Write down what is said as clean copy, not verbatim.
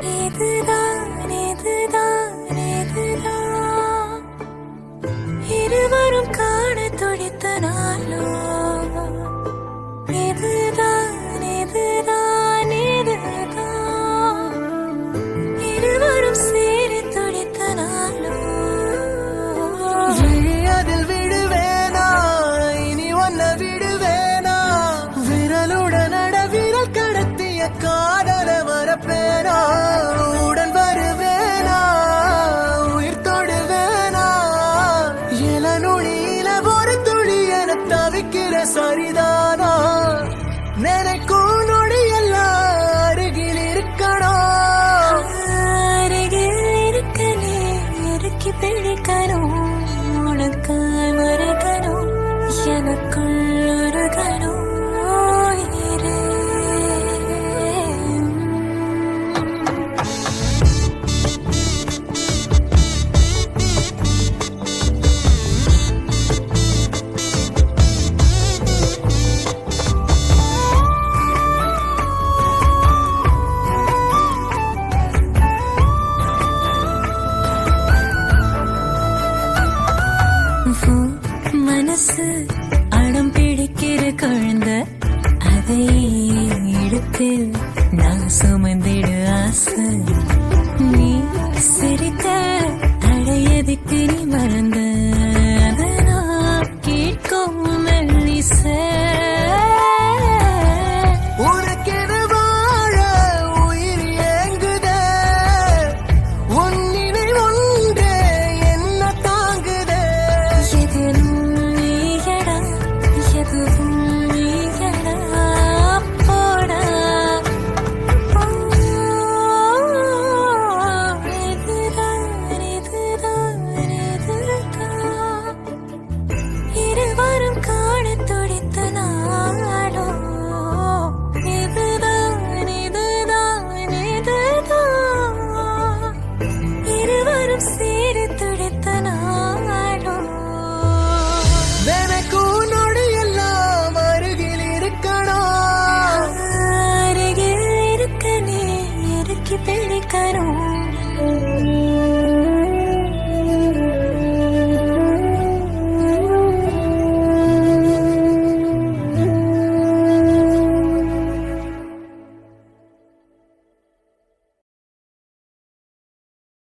இதுதான் இதுதான் இதுதான் இருவரும் காண துடித்த நாளோ இதுதான் இதுதான் இதுதான் இருவரும் சேர துடித்த நாளோ அதில் விடுவேனா இனி ஒன்ன விடுவேனா விரலுடன் விரல் கடத்திய காதல மறப்பேனா உடன் வருவேனா உயிர் தொடுவேனா இள நுழியில ஒரு துளி என தவிக்கிற சரிதானா நினைக்கும் நொடியெல்லாம் அருகில் இருக்கணும் அருகில் இருக்கனே இறுக்கி பிடிக்கணும் உனக்காய் மறைக்கணும் எனக்குள் உருகணும் உயிரே. மனசு அடம் பிடிக்கிற குழந்தை அதை எடுத்து நான் சுமந்திடு ஆசை நீ சிரிக்க அடையதுக்கு நீ மறந்த